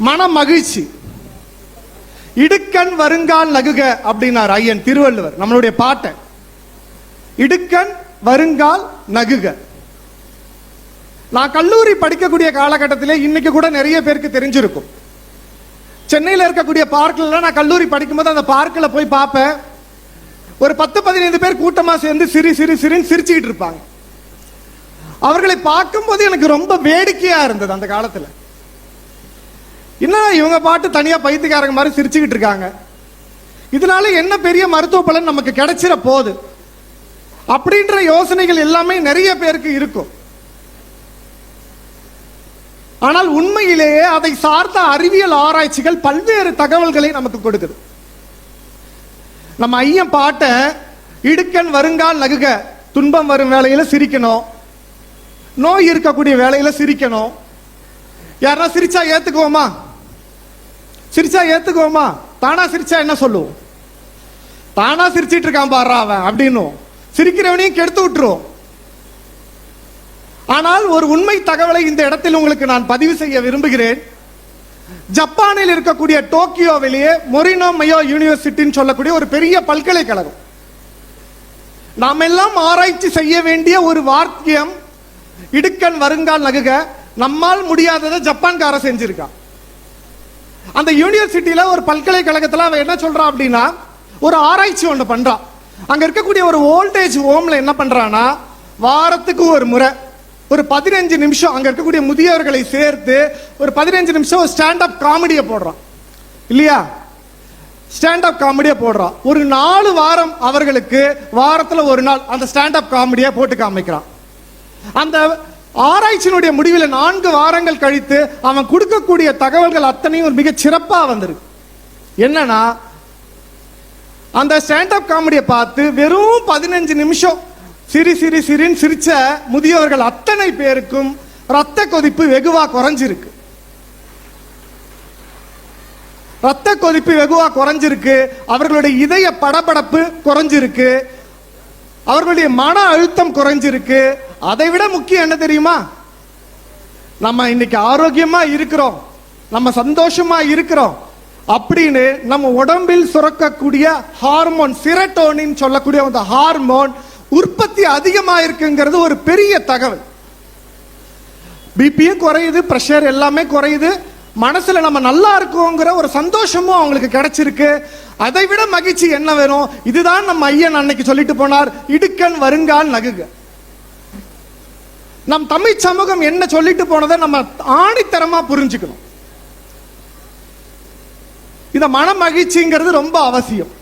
மன மகிழ்ச்சி. இடுக்கண் வருங்கால் நகுக அப்படின்னார் ஐயன் திருவள்ளுவர் நம்மளுடைய பாட்டை. இடுக்கண் வருங்கால் நகுக. நான் கல்லூரி படிக்கக்கூடிய காலகட்டத்திலே இன்னைக்கு கூட நிறைய பேருக்கு தெரிஞ்சிருக்கும். சென்னையில் இருக்கக்கூடிய பார்க்கில் நான் கல்லூரி படிக்கும்போது அந்த பார்க்கில் போய் பார்ப்பேன். ஒரு 10-15 பேர் கூட்டமா சேர்ந்து சிரின்னு சிரிச்சுக்கிட்டு இருப்பாங்க. அவர்களை பார்க்கும்போது எனக்கு ரொம்ப வேடிக்கையா இருந்தது. அந்த காலத்துல என்ன இவங்க பாட்டு தனியா பைத்தியக்காரங்க மாதிரி சிரிச்சுக்கிட்டு இருக்காங்க, இதனால என்ன பெரிய மருத்துவ பலன் நமக்கு கிடைச்சிட போகுது அப்படின்ற யோசனைகள் எல்லாமே நிறைய பேருக்கு இருக்கும். ஆனால் உண்மையிலேயே அதை சார்ந்த அறிவியல் ஆராய்ச்சிகள் பல்வேறு தகவல்களை நமக்கு கொடுக்குது. நம்ம ஐயன் பாட்ட இடுக்கண் வருங்கால் நகுக, துன்பம் வரும் வேளையில சிரிக்கணும், நோய் இருக்கக்கூடிய வேளையில சிரிக்கணும். யாரா சிரிச்சா ஏத்துக்குவோமா? சிரிச்சா ஏத்துக்குவோமா? தானா சிரிச்சா என்ன சொல்லுவோம்? தானா சிரிச்சிட்டு இருக்கான் பாரு அவன் அப்படின்னு சிரிக்கிறவனையும் கெடுத்து விட்டுருவோம். ஆனால் ஒரு உண்மை தகவலை இந்த இடத்தில் உங்களுக்கு நான் பதிவு செய்ய விரும்புகிறேன். ஜப்பானில் இருக்கக்கூடிய டோக்கியோவிலேயே மொரினோ மையோ யூனிவர்சிட்டின்னு சொல்லக்கூடிய ஒரு பெரிய பல்கலைக்கழகம், நாம் எல்லாம் ஆராய்ச்சி செய்ய வேண்டிய ஒரு வாக்கியம் இடுக்கண் வருங்கால் நகுக. நம்மால் முடியாததை ஜப்பான்கார செஞ்சிருக்கான். அந்த யூனிவர்சிட்டியில ஒரு பல்கலைக்கழகத்தில் அவன் என்ன சொல்றான் அப்படின்னா, ஒரு ஆராய்ச்சி ஒன்று பண்றான். அங்க இருக்கக்கூடிய ஒரு ஓல்டேஜ் ஹோம்ல என்ன பண்றான்னா, வாரத்துக்கு ஒரு முறை ஒரு 15 நிமிஷம் அங்க இருக்கக்கூடிய முதியவர்களை சேர்த்து ஒரு 15 நிமிஷம் ஸ்டாண்ட் அப் காமெடியை போடுறான். இல்லையா? ஸ்டாண்ட் அப் காமெடியை போடுறான். ஒரு 4 வாரம் அவர்களுக்கு வாரத்துல ஒரு நாள் அந்த ஸ்டாண்ட் அப் காமெடியை போட்டு காமிக்கிறான். அந்த ஆராய்ச்சியினுடைய முடிவில் 4 வாரங்கள் கழித்து அவன் கொடுக்கக்கூடிய தகவல்கள் அத்தனையும் மிக சிறப்பா வந்திருக்கு. என்னன்னா, அந்த ஸ்டாண்ட் அப் காமெடியை பார்த்து வெறும் 15 நிமிஷம் சிரின்னு சிரிச்ச முதியவர்கள் அத்தனை பேருக்கும் ரத்த கொதிப்பு வெகுவா குறைஞ்சிருக்கு. ரத்த கொதிப்பு வெகுவா குறைஞ்சிருக்கு. அவர்களுடைய இதய படபடப்பு குறைஞ்சிருக்கு. அவர்களுடைய மன அழுத்தம் குறைஞ்சிருக்கு. அதை விட முக்கியம் என்ன தெரியுமா? நம்ம இன்னைக்கு ஆரோக்கியமா இருக்கிறோம், நம்ம சந்தோஷமா இருக்கிறோம் அப்படின்னு நம்ம உடம்பில் சுரக்கக்கூடிய ஹார்மோன் செரோட்டோனின் சொல்லக்கூடிய அந்த ஹார்மோன் உற்பத்தி அதிகமா இருக்குங்கிறது ஒரு பெரிய தகவல். பிபியும் குறையுது, பிரஷர் எல்லாமே குறையுது, மனசுல நம்ம நல்லா இருக்கோங்கிற ஒரு சந்தோஷமும் அவங்களுக்கு கிடைச்சிருக்கு. அதை விட மகிழ்ச்சி என்ன வேணும்? இதுதான் நம்ம ஐயன் அன்னைக்கு சொல்லிட்டு போனார், இடுக்கண் வருங்கால் நகுக. நம் தமிழ் சமூகம் என்ன சொல்லிட்டு போனதை நம்ம ஆணித்தரமா புரிஞ்சுக்கணும். இந்த மன மகிழ்ச்சிங்கிறது ரொம்ப அவசியம்.